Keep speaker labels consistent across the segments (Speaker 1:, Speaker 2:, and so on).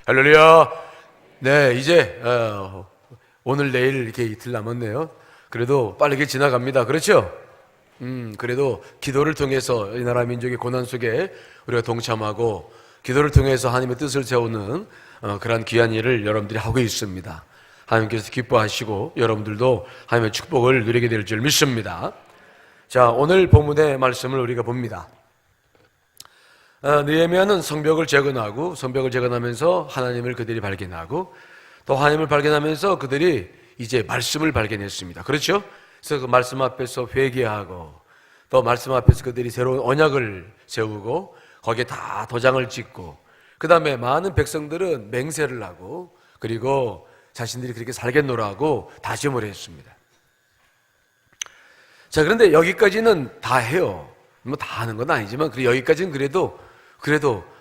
Speaker 1: 할렐루야. 네, 이제 오늘 내일 이렇게 이틀 남았네요. 그래도 빠르게 지나갑니다. 그렇죠? 그래도 기도를 통해서 이 나라 민족의 고난 속에 우리가 동참하고 기도를 통해서 하나님의 뜻을 세우는 그러한 귀한 일을 여러분들이 하고 있습니다. 하나님께서 기뻐하시고 여러분들도 하나님의 축복을 누리게 될 줄 믿습니다. 자, 오늘 본문의 말씀을 우리가 봅니다. 느헤미야는 성벽을 재건하고 성벽을 재건하면서 하나님을 그들이 발견하고 또 하나님을 발견하면서 그들이 이제 말씀을 발견했습니다. 그렇죠? 그래서 그 말씀 앞에서 회개하고 또 말씀 앞에서 그들이 새로운 언약을 세우고 거기에 다 도장을 찍고 그 다음에 많은 백성들은 맹세를 하고 그리고 자신들이 그렇게 살겠노라고 다짐을 했습니다. 자, 그런데 여기까지는 다 해요. 뭐 다 하는 건 아니지만 여기까지는 그래도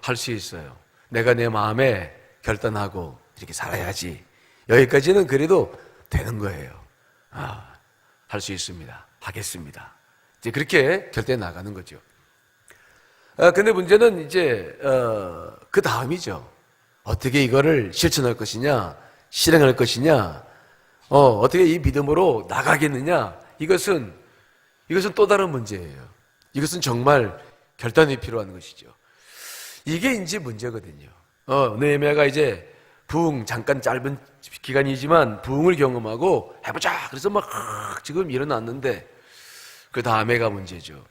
Speaker 1: 할 수 있어요. 내가 내 마음에 결단하고 이렇게 살아야지. 여기까지는 그래도 되는 거예요. 할 수 있습니다. 하겠습니다. 이제 그렇게 결단해 나가는 거죠. 근데 문제는 이제 그 다음이죠. 어떻게 이거를 실천할 것이냐, 실행할 것이냐, 어떻게 이 믿음으로 나가겠느냐. 이것은 또 다른 문제예요. 이것은 정말 결단이 필요한 것이죠. 이게 이제 문제거든요. 느헤미야가 이제 잠깐 짧은 기간이지만 부흥을 경험하고 해보자. 그래서 막 지금 일어났는데 그 다음에가 문제죠.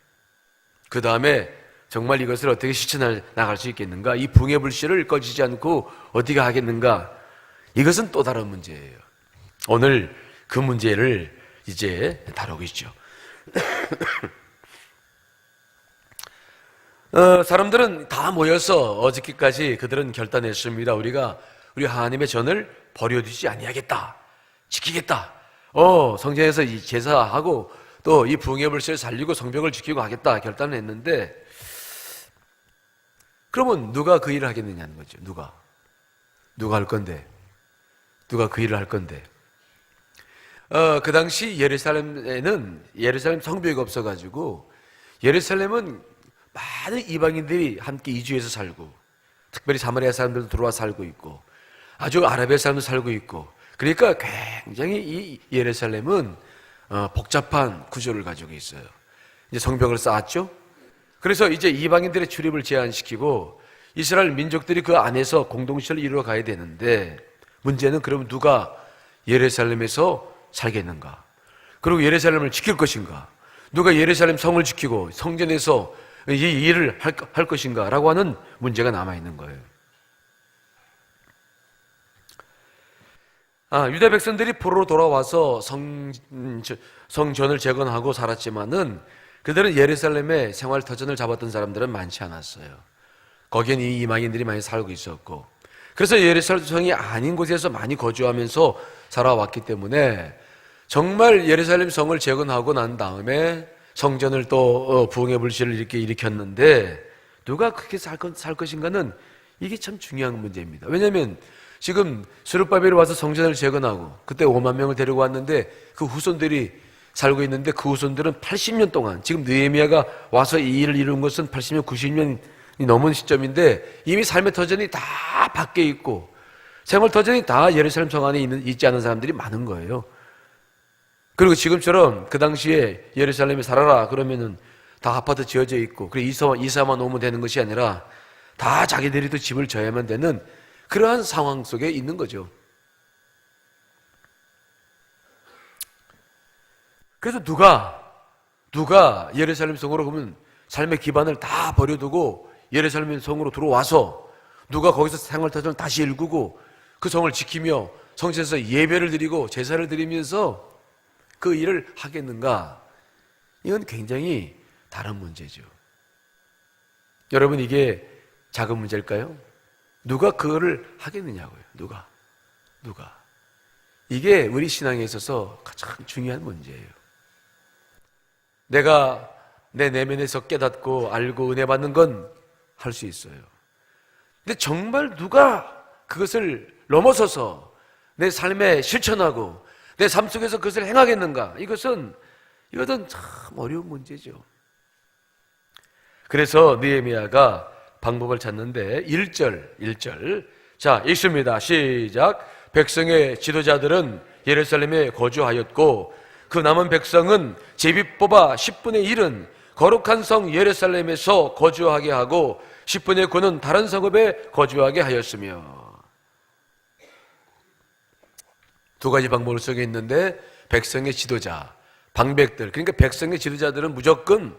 Speaker 1: 그 다음에 정말 이것을 어떻게 실천해 나갈 수 있겠는가? 이 부흥의 불씨를 꺼지지 않고 어떻게 하겠는가? 이것은 또 다른 문제예요. 오늘 그 문제를 이제 다루고 있죠. 사람들은 다 모여서 어저께까지 그들은 결단했습니다. 우리 하나님의 전을 버려두지 아니하겠다. 지키겠다. 성전에서 이 제사하고 또 이 부흥의 불씨를 살리고 성벽을 지키고 하겠다 결단을 했는데 그러면 누가 그 일을 하겠느냐는 거죠. 누가 할 건데? 누가 그 일을 할 건데? 그 당시 예루살렘 성벽이 없어가지고 예루살렘은 많은 이방인들이 함께 이주해서 살고 특별히 사마리아 사람들도 들어와 살고 있고 아주 아라비아 사람도 살고 있고 그러니까 굉장히 이 예루살렘은 복잡한 구조를 가지고 있어요. 이제 성벽을 쌓았죠. 그래서 이제 이방인들의 출입을 제한시키고 이스라엘 민족들이 그 안에서 공동체를 이루어 가야 되는데 문제는 그럼 누가 예루살렘에서 살겠는가? 그리고 예루살렘을 지킬 것인가? 누가 예루살렘 성을 지키고 성전에서 이 일을 할 것인가? 라고 하는 문제가 남아있는 거예요. 유다 백성들이 포로로 돌아와서 성전을 재건하고 살았지만은 그들은 예루살렘에 생활 터전을 잡았던 사람들은 많지 않았어요. 거기에는 이 이방인들이 많이 살고 있었고 그래서 예루살렘 성이 아닌 곳에서 많이 거주하면서 살아왔기 때문에 정말 예루살렘 성을 재건하고 난 다음에 성전을 또 부흥의 불씨를 이렇게 일으켰는데 누가 그렇게 살 것인가는 이게 참 중요한 문제입니다. 왜냐하면 지금 스룹바벨이 와서 성전을 재건하고 그때 5만 명을 데리고 왔는데 그 후손들이 살고 있는데 그 후손들은 80년 동안 지금 느헤미야가 와서 이 일을 이룬 것은 80년, 90년이 넘은 시점인데 이미 삶의 터전이 다 밖에 있고 생활 터전이 다 예루살렘 성 안에 있지 않은 사람들이 많은 거예요. 그리고 지금처럼 그 당시에 예루살렘에 살아라 그러면은 다 아파트 지어져 있고 그래 이사만 오면 되는 것이 아니라 다 자기들이 또 집을 져야만 되는 그러한 상황 속에 있는 거죠. 그래서 누가 예루살렘 성으로 보면 삶의 기반을 다 버려두고 예루살렘 성으로 들어와서 누가 거기서 생활터전을 다시 일구고 그 성을 지키며 성전에서 예배를 드리고 제사를 드리면서 그 일을 하겠는가? 이건 굉장히 다른 문제죠. 여러분 이게 작은 문제일까요? 누가 그거를 하겠느냐고요. 누가? 이게 우리 신앙에 있어서 가장 중요한 문제예요. 내가 내 내면에서 깨닫고 알고 은혜 받는 건 할 수 있어요. 근데 정말 누가 그것을 넘어서서 내 삶에 실천하고 내 삶 속에서 그것을 행하겠는가? 이것은 참 어려운 문제죠. 그래서 느헤미야가 방법을 찾는데 1절 자, 읽습니다. 시작. 백성의 지도자들은 예루살렘에 거주하였고 그 남은 백성은 제비 뽑아 10분의 1은 거룩한 성 예루살렘에서 거주하게 하고 10분의 9는 다른 성읍에 거주하게 하였으며. 두 가지 방법을 쓰고 있는데 백성의 지도자, 방백들, 그러니까 백성의 지도자들은 무조건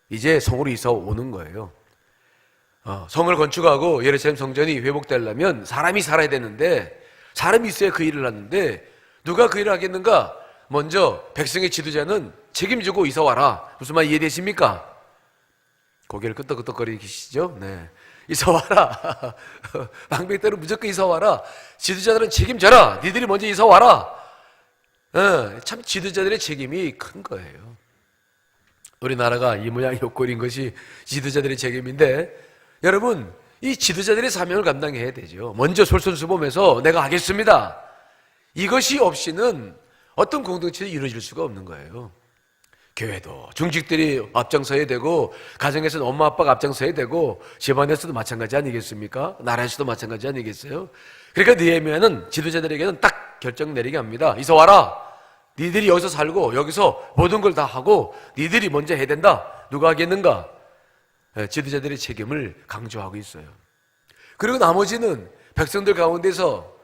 Speaker 1: 이제 성으로 이사 오는 거예요. 성을 건축하고 예루살렘 성전이 회복되려면 사람이 살아야 되는데 사람이 있어야 그 일을 하는데 누가 그 일을 하겠는가? 먼저 백성의 지도자는 책임지고 이사 와라. 무슨 말 이해되십니까? 고개를 끄덕끄덕거리시죠? 네. 이사 와라. 방백들은 무조건 이사 와라. 지도자들은 책임져라. 니들이 먼저 이사 와라. 참 지도자들의 책임이 큰 거예요. 우리나라가 이 모양 요 꼴인 것이 지도자들의 책임인데, 여러분 이 지도자들의 사명을 감당해야 되죠. 먼저 솔선수범해서 내가 하겠습니다. 이것이 없이는 어떤 공동체도 이루어질 수가 없는 거예요. 교회도 중직들이 앞장서야 되고, 가정에서는 엄마 아빠가 앞장서야 되고, 집안에서도 마찬가지 아니겠습니까? 나라에서도 마찬가지 아니겠어요? 그러니까 느헤미야는 지도자들에게는 딱 결정 내리게 합니다. 이사 와라. 니들이 여기서 살고 여기서 모든 걸 다 하고 니들이 먼저 해야 된다. 누가 하겠는가? 지도자들의 책임을 강조하고 있어요. 그리고 나머지는 백성들 가운데서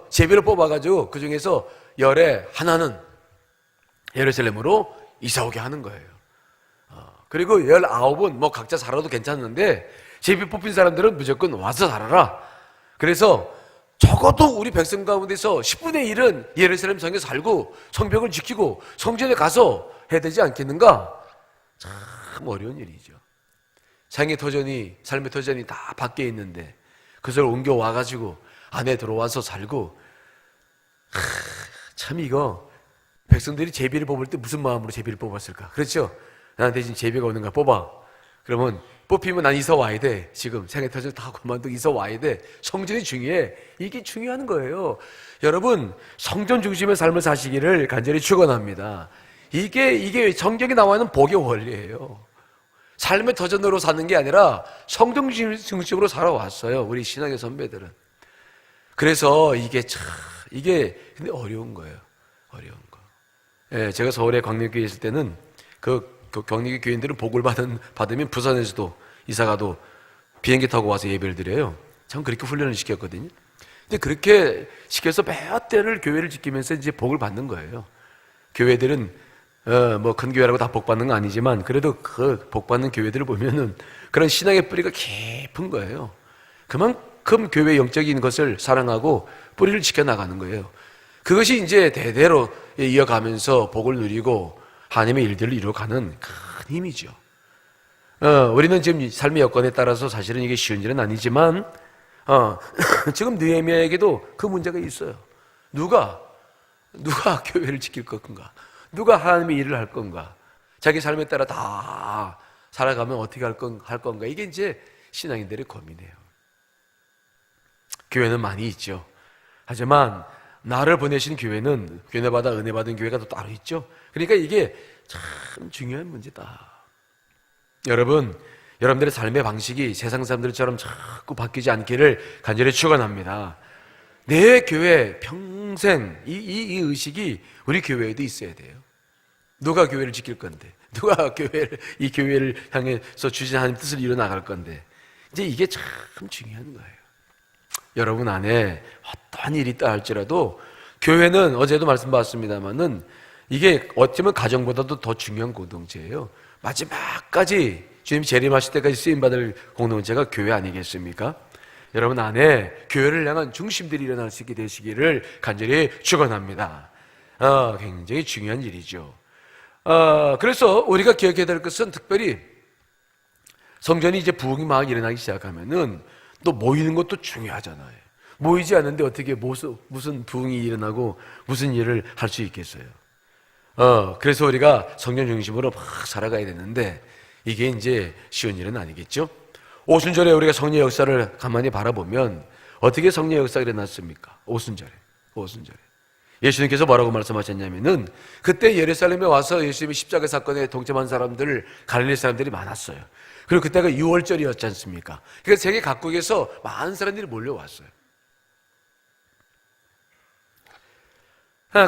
Speaker 1: 제비를 뽑아가지고 그 중에서 열에 하나는 예루살렘으로 이사오게 하는 거예요. 그리고 19은 뭐 각자 살아도 괜찮은데 제비 뽑힌 사람들은 무조건 와서 살아라. 그래서 적어도 우리 백성 가운데서 10분의 1은 예루살렘 성에 살고 성벽을 지키고 성전에 가서 해야 되지 않겠는가? 참 어려운 일이죠. 삶의 터전이 다 밖에 있는데 그것을 옮겨와가지고 안에 들어와서 살고, 참 이거 백성들이 제비를 뽑을 때 무슨 마음으로 제비를 뽑았을까? 그렇죠? 나한테 지금 제비가 오는가 뽑아. 그러면 뽑히면 난 이사 와야 돼. 지금 생애터전 다 그만두고 이사 와야 돼. 성전이 중요해. 이게 중요한 거예요. 여러분 성전 중심의 삶을 사시기를 간절히 축원합니다. 이게 성경에 나와 있는 복의 원리예요. 삶의 터전으로 사는 게 아니라 성전 중심으로 살아왔어요. 우리 신앙의 선배들은. 그래서 이게 근데 어려운 거예요. 어려운 거. 예, 제가 서울에 광명교회 있을 때는 그 경리교 교인들은 복을 받으면 부산에서도 이사가도 비행기 타고 와서 예배를 드려요. 참 그렇게 훈련을 시켰거든요. 근데 그렇게 시켜서 몇 대를 교회를 지키면서 이제 복을 받는 거예요. 교회들은 뭐 큰 교회라고 다 복 받는 건 아니지만 그래도 그 복 받는 교회들을 보면은 그런 신앙의 뿌리가 깊은 거예요. 그만큼 교회 영적인 것을 사랑하고 뿌리를 지켜나가는 거예요. 그것이 이제 대대로 이어가면서 복을 누리고 하나님의 일들을 이루어가는 큰 힘이죠. 우리는 지금 삶의 여건에 따라서 사실은 이게 쉬운 일은 아니지만 지금 느헤미야에게도 그 문제가 있어요. 누가 교회를 지킬 건가? 누가 하나님의 일을 할 건가? 자기 삶에 따라 다 살아가면 어떻게 할 건가? 이게 이제 신앙인들의 고민이에요. 교회는 많이 있죠. 하지만 나를 보내신 교회는 교회받아 은혜 받은 교회가 또 따로 있죠. 그러니까 이게 참 중요한 문제다. 여러분들의 삶의 방식이 세상 사람들처럼 자꾸 바뀌지 않기를 간절히 축원합니다. 내 교회 평생 이 의식이 우리 교회에도 있어야 돼요. 누가 교회를 지킬 건데, 누가 이 교회를 향해서 주신 하나님 뜻을 이뤄 나갈 건데, 이제 이게 참 중요한 거예요. 여러분 안에 어떠한 일이 있다 할지라도 교회는 어제도 말씀드렸습니다만은 이게 어쩌면 가정보다도 더 중요한 공동체예요. 마지막까지 주님이 재림하실 때까지 쓰임받을 공동체가 교회 아니겠습니까? 여러분 안에 교회를 향한 중심들이 일어날 수 있게 되시기를 간절히 축원합니다. 굉장히 중요한 일이죠. 그래서 우리가 기억해야 될 것은 특별히 성전이 이제 부흥이 막 일어나기 시작하면은 또 모이는 것도 중요하잖아요. 모이지 않는데 어떻게 무슨 부흥이 일어나고 무슨 일을 할 수 있겠어요? 그래서 우리가 성전 중심으로 막 살아가야 되는데 이게 이제 쉬운 일은 아니겠죠? 오순절에 우리가 성령 역사를 가만히 바라보면 어떻게 성령 역사가 일어났습니까? 오순절에. 예수님께서 뭐라고 말씀하셨냐면은 그때 예루살렘에 와서 예수님의 십자가 사건에 동참한 사람들, 갈릴리 사람들이 많았어요. 그리고 그때가 6월절이었지 않습니까? 그래서 세계 각국에서 많은 사람들이 몰려왔어요.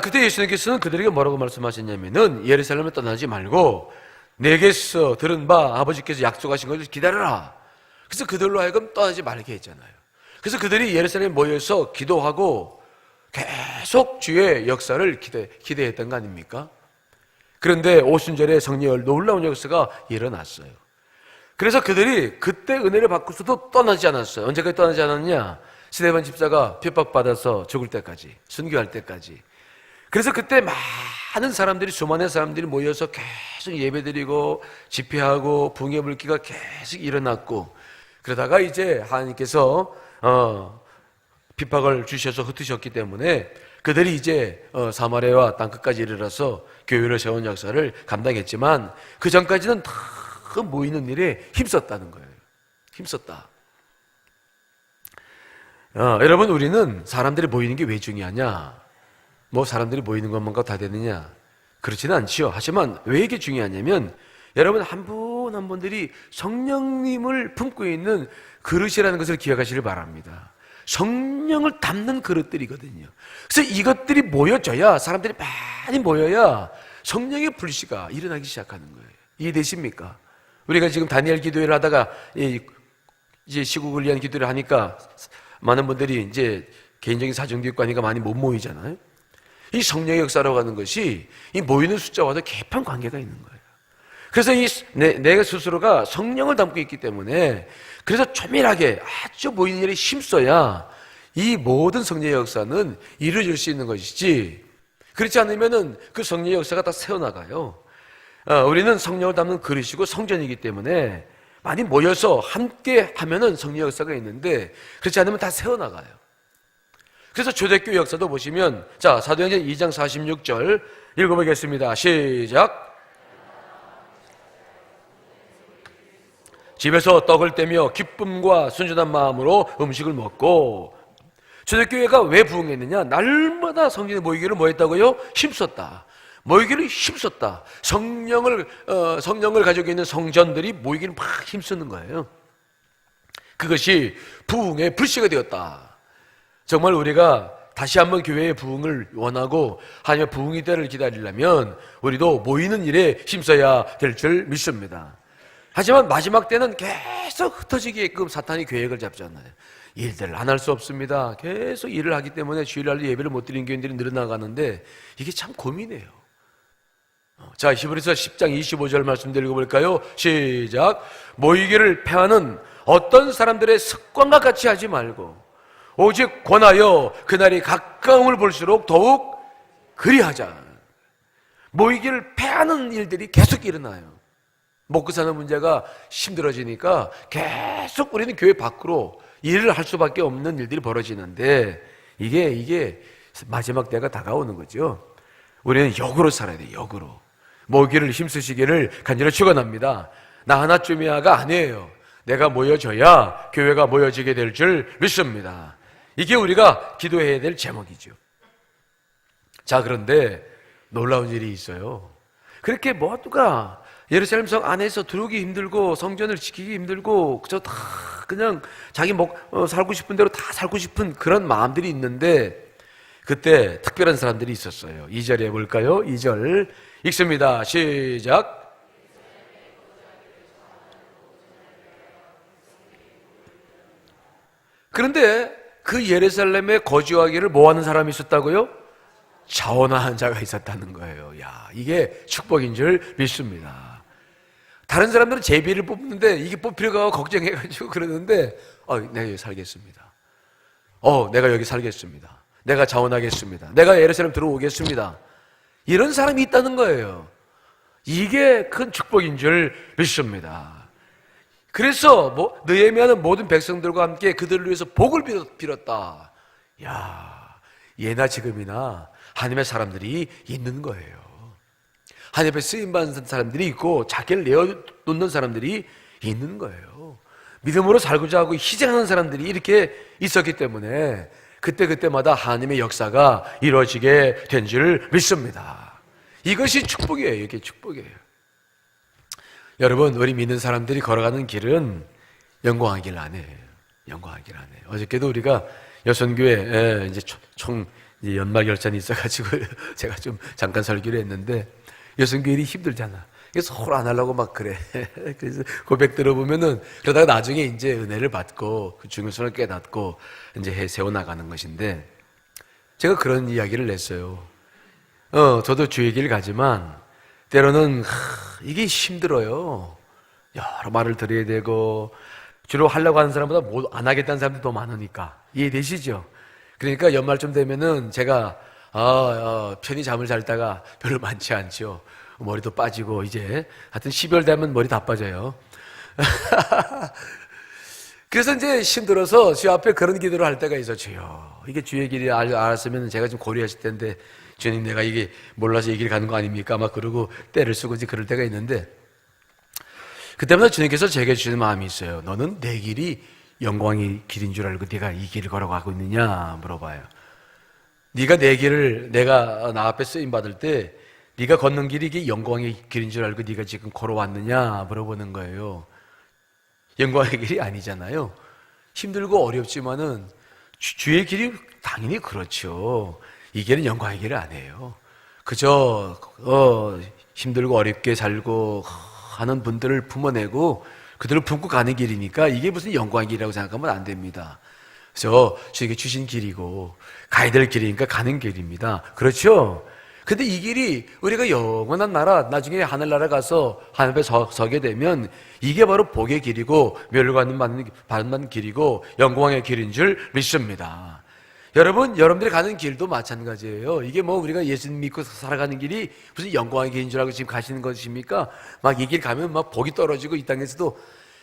Speaker 1: 그때 예수님께서는 그들에게 뭐라고 말씀하셨냐면은 예루살렘을 떠나지 말고 내게서 들은 바 아버지께서 약속하신 것을 기다려라. 그래서 그들로 하여금 떠나지 말게 했잖아요. 그래서 그들이 예루살렘에 모여서 기도하고 계속 주의 역사를 기대했던 거 아닙니까? 그런데 오순절에 성령의 놀라운 역사가 일어났어요. 그래서 그들이 그때 은혜를 받고서도 떠나지 않았어요. 언제까지 떠나지 않았냐? 스데반 집사가 핍박받아서 죽을 때까지, 순교할 때까지. 그래서 그때 많은 사람들이, 수많은 사람들이 모여서 계속 예배드리고 집회하고 붕의 물기가 계속 일어났고, 그러다가 이제 하나님께서 핍박을 주셔서 흩으셨기 때문에 그들이 이제 사마리아와 땅끝까지 이르러서 교회를 세운 역사를 감당했지만 그 전까지는 다 모이는 일에 힘썼다는 거예요. 힘썼다. 여러분, 우리는 사람들이 모이는 게 왜 중요하냐? 뭐 사람들이 모이는 것만과 다 되느냐? 그렇지는 않지요. 하지만 왜 이게 중요하냐면 여러분 한 분 한 분들이 성령님을 품고 있는 그릇이라는 것을 기억하시길 바랍니다. 성령을 담는 그릇들이거든요. 그래서 이것들이 모여져야, 사람들이 많이 모여야 성령의 불씨가 일어나기 시작하는 거예요. 이해되십니까? 우리가 지금 다니엘 기도회를 하다가 이제 시국을 위한 기도를 하니까 많은 분들이 이제 개인적인 사정도 있고 하니까 많이 못 모이잖아요. 이 성령의 역사라고 하는 것이 이 모이는 숫자와도 깊은 관계가 있는 거예요. 그래서 내가 스스로가 성령을 담고 있기 때문에 그래서 조밀하게 아주 모이는 일에 힘써야 이 모든 성령의 역사는 이루어질 수 있는 것이지, 그렇지 않으면은 그 성령의 역사가 다 새어나가요. 우리는 성령을 담는 그릇이고 성전이기 때문에 많이 모여서 함께 하면은 성령의 역사가 있는데 그렇지 않으면 다 새어나가요. 그래서 초대교회 역사도 보시면, 자, 사도행전 2장 46절 읽어보겠습니다. 시작. 집에서 떡을 떼며 기쁨과 순전한 마음으로 음식을 먹고. 초대교회가 왜 부흥했느냐? 날마다 성전에 모이기를 뭐 했다고요? 힘썼다. 모이기를 힘썼다. 성령을 가지고 있는 성전들이 모이기를 막 힘쓰는 거예요. 그것이 부흥의 불씨가 되었다. 정말 우리가 다시 한번 교회의 부흥을 원하고 하나님의 부흥의 때를 기다리려면 우리도 모이는 일에 힘써야 될 줄 믿습니다. 하지만 마지막 때는 계속 흩어지게끔 사탄이 계획을 잡잖아요. 일들을 안 할 수 없습니다. 계속 일을 하기 때문에 주일날 예배를 못 드리는 교인들이 늘어나가는데 이게 참 고민이에요. 자, 히브리서 10장 25절 말씀들 읽어볼까요? 시작. 모이기를 패하는 어떤 사람들의 습관과 같이 하지 말고 오직 권하여 그날이 가까움을 볼수록 더욱 그리하자. 모이기를 패하는 일들이 계속 일어나요. 먹고 사는 문제가 힘들어지니까 계속 우리는 교회 밖으로 일을 할 수밖에 없는 일들이 벌어지는데 이게 마지막 때가 다가오는 거죠. 우리는 역으로 살아야 돼요. 역으로. 모이기를 힘쓰시기를 간절히 축원합니다. 나 하나쯤이야가 아니에요. 내가 모여져야 교회가 모여지게 될 줄 믿습니다. 이게 우리가 기도해야 될 제목이죠. 자, 그런데 놀라운 일이 있어요. 그렇게 모두가 예루살렘 성 안에서 들어오기 힘들고 성전을 지키기 힘들고 그저 다 그냥 자기 살고 싶은 대로 다 살고 싶은 그런 마음들이 있는데 그때 특별한 사람들이 있었어요. 2절 해볼까요? 2절 읽습니다. 시작. 그런데 그 예루살렘에 거주하기를 뭐하는 사람이 있었다고요? 자원한 자가 있었다는 거예요. 야, 이게 축복인 줄 믿습니다. 다른 사람들은 제비를 뽑는데 이게 뽑히려고 걱정해가지고 그러는데 내가 여기 살겠습니다. 내가 여기 살겠습니다. 내가 자원하겠습니다. 내가 예루살렘 들어오겠습니다. 이런 사람이 있다는 거예요. 이게 큰 축복인 줄 믿습니다. 그래서 느헤미야는 모든 백성들과 함께 그들을 위해서 복을 빌었다. 야, 예나 지금이나 하나님의 사람들이 있는 거예요. 하나님 앞에 쓰임받는 사람들이 있고 자기를 내어놓는 사람들이 있는 거예요. 믿음으로 살고자 하고 희생하는 사람들이 이렇게 있었기 때문에 그때그때마다 하나님의 역사가 이루어지게 된 줄 믿습니다. 이것이 축복이에요. 이게 축복이에요. 여러분, 우리 믿는 사람들이 걸어가는 길은 영광의 길 아니에요. 영광의 길 아니에요. 어저께도 우리가 여선교회 이제 총 연말 결산이 있어가지고 제가 좀 잠깐 설교를 했는데, 여선교회 일이 힘들잖아. 그래서 서로 안 하려고 막 그래. 그래서 고백 들어보면은, 그러다가 나중에 이제 은혜를 받고 그 중요성을 깨닫고 이제 세워나가는 것인데, 제가 그런 이야기를 냈어요. 저도 주의 길 가지만 때로는 이게 힘들어요. 여러 말을 들어야 되고, 주로 하려고 하는 사람보다 못 안 하겠다는 사람들이 더 많으니까. 이해되시죠? 그러니까 연말쯤 되면은 제가 편히 잠을 잘다가 별로 많지 않죠. 머리도 빠지고, 이제 하여튼 12월 되면 머리 다 빠져요. 그래서 이제 힘들어서 주 앞에 그런 기도를 할 때가 있어. 주여, 이게 주의 길이 알았으면 제가 좀 고려했을 텐데, 주님, 내가 이게 몰라서 이 길 가는 거 아닙니까? 막 그러고 때를 쓰고 이제 그럴 때가 있는데, 그때마다 주님께서 제게 주시는 마음이 있어요. 너는 내 길이 영광의 길인 줄 알고 네가 이 길을 걸어가고 있느냐 물어봐요. 네가 내 길을, 내가 나 앞에 쓰임 받을 때 네가 걷는 길이 이게 영광의 길인 줄 알고 네가 지금 걸어왔느냐 물어보는 거예요. 영광의 길이 아니잖아요. 힘들고 어렵지만은 주의 길이 당연히 그렇죠. 이 길은 영광의 길이 아니에요. 그저 힘들고 어렵게 살고 하는 분들을 품어내고 그들을 품고 가는 길이니까 이게 무슨 영광의 길이라고 생각하면 안 됩니다. 그래서 주에게 주신 길이고 가야 될 길이니까 가는 길입니다. 그렇죠? 근데 이 길이 우리가 영원한 나라, 나중에 하늘나라 가서 하늘 앞에 서게 되면 이게 바로 복의 길이고 멸관을 받는 길이고 영광의 길인 줄 믿습니다. 여러분들이 가는 길도 마찬가지예요. 이게 뭐 우리가 예수님 믿고 살아가는 길이 무슨 영광의 길인 줄 알고 지금 가시는 것입니까? 막 이 길 가면 막 복이 떨어지고 이 땅에서도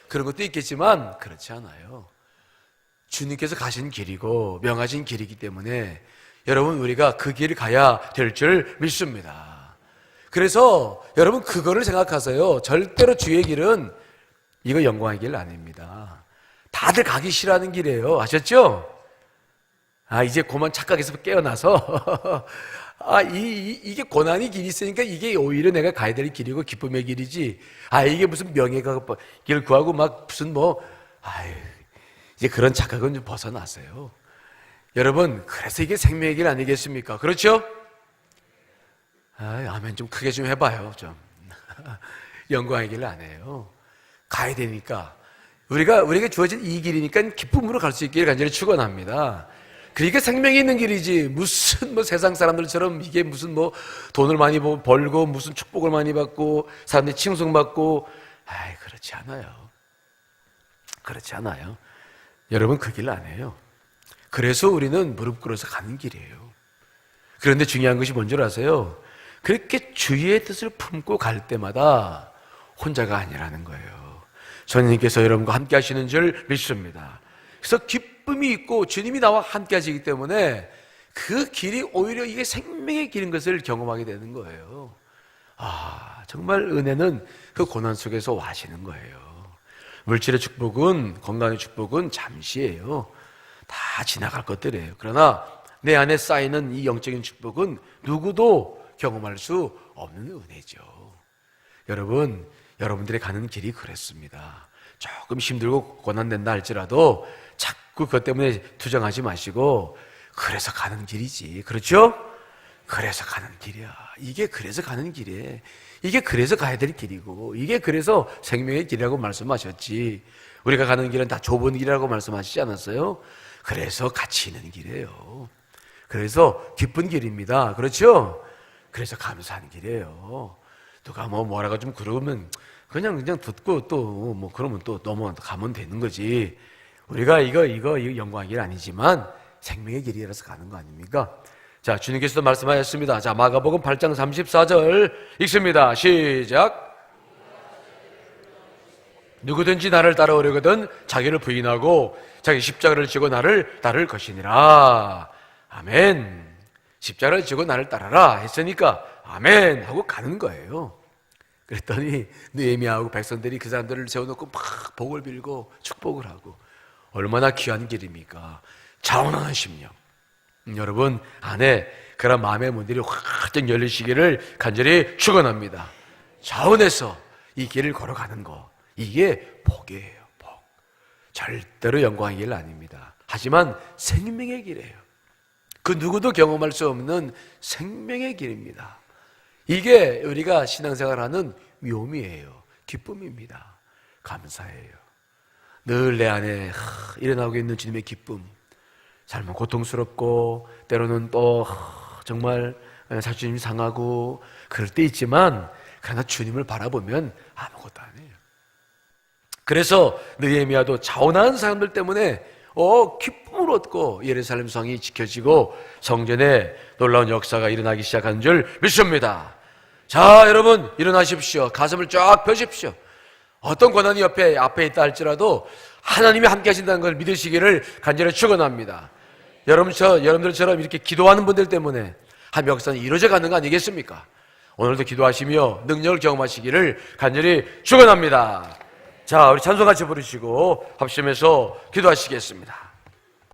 Speaker 1: 그런 것도 있겠지만 그렇지 않아요. 주님께서 가신 길이고 명하신 길이기 때문에 여러분, 우리가 그 길을 가야 될 줄 믿습니다. 그래서 여러분, 그거를 생각하세요. 절대로 주의 길은 이거 영광의 길 아닙니다. 다들 가기 싫어하는 길이에요. 아셨죠? 이제 그만 착각해서 깨어나서 이게 고난의 길이 있으니까 이게 오히려 내가 가야 될 길이고 기쁨의 길이지, 이게 무슨 명예가 길 구하고 막 무슨 이제 그런 착각은 좀 벗어나세요. 여러분, 그래서 이게 생명의 길 아니겠습니까? 그렇죠? 아멘 좀 크게 좀 해봐요. 좀 영광의 길 아니에요. 가야 되니까 우리에게 주어진 이 길이니까 기쁨으로 갈 수 있기를 간절히 축원합니다. 그러니까 생명이 있는 길이지, 무슨 세상 사람들처럼 이게 무슨 돈을 많이 벌고 무슨 축복을 많이 받고 사람들이 칭송받고, 그렇지 않아요. 그렇지 않아요. 여러분, 그 길 아니에요. 그래서 우리는 무릎 꿇어서 가는 길이에요. 그런데 중요한 것이 뭔 줄 아세요? 그렇게 주의 뜻을 품고 갈 때마다 혼자가 아니라는 거예요. 주님께서 여러분과 함께 하시는 줄 믿습니다. 그래서 기쁨이 있고 주님이 나와 함께 하시기 때문에 그 길이 오히려 이게 생명의 길인 것을 경험하게 되는 거예요. 정말 은혜는 그 고난 속에서 와시는 거예요. 물질의 축복은, 건강의 축복은 잠시예요. 다 지나갈 것들이에요. 그러나 내 안에 쌓이는 이 영적인 축복은 누구도 경험할 수 없는 은혜죠. 여러분, 여러분들의 가는 길이 그랬습니다. 조금 힘들고 고난된다 할지라도 자꾸 그것 때문에 투정하지 마시고, 그래서 가는 길이지. 그렇죠? 그래서 가는 길이야. 이게 그래서 가는 길이에요. 이게 그래서 가야 될 길이고, 이게 그래서 생명의 길이라고 말씀하셨지. 우리가 가는 길은 다 좁은 길이라고 말씀하시지 않았어요? 그래서 가치 있는 길이에요. 그래서 기쁜 길입니다. 그렇죠? 그래서 감사한 길이에요. 누가 뭐라고 좀 그러면 그냥 듣고 또 그러면 또 넘어가면 되는 거지. 우리가 이거 영광의 길 아니지만 생명의 길이라서 가는 거 아닙니까? 자, 주님께서도 말씀하셨습니다. 자, 마가복음 8장 34절 읽습니다. 시작. 누구든지 나를 따라오려거든 자기를 부인하고 자기 십자가를 지고 나를 따를 것이니라. 아멘. 십자가를 지고 나를 따라라 했으니까 아멘 하고 가는 거예요. 그랬더니 느헤미야하고 백성들이 그 사람들을 세워놓고 막 복을 빌고 축복을 하고, 얼마나 귀한 길입니까? 자원하는 심령, 여러분 안에 그런 마음의 문들이 활짝 열리시기를 간절히 축원합니다. 자원해서 이 길을 걸어가는 거, 이게 복이에요. 복. 절대로 영광의 길 아닙니다. 하지만 생명의 길이에요. 그 누구도 경험할 수 없는 생명의 길입니다. 이게 우리가 신앙생활하는 묘미예요. 기쁨입니다. 감사해요. 늘 내 안에 일어나고 있는 주님의 기쁨. 삶은 고통스럽고 때로는 또 정말 자존심이 상하고 그럴 때 있지만, 그러나 주님을 바라보면 아무것도 아니에요. 그래서 느헤미야도 자원한 사람들 때문에 기쁨을 얻고 예루살렘 성이 지켜지고 성전에 놀라운 역사가 일어나기 시작한 줄 믿습니다. 자, 여러분 일어나십시오. 가슴을 쫙 펴십시오. 어떤 고난이 앞에 있다 할지라도 하나님이 함께 하신다는 걸 믿으시기를 간절히 축원합니다. 여러분들처럼 이렇게 기도하는 분들 때문에 한 역사는 이루어져 가는 거 아니겠습니까? 오늘도 기도하시며 능력을 경험하시기를 간절히 축원합니다. 자, 우리 찬송 같이 부르시고 합심해서 기도하시겠습니다.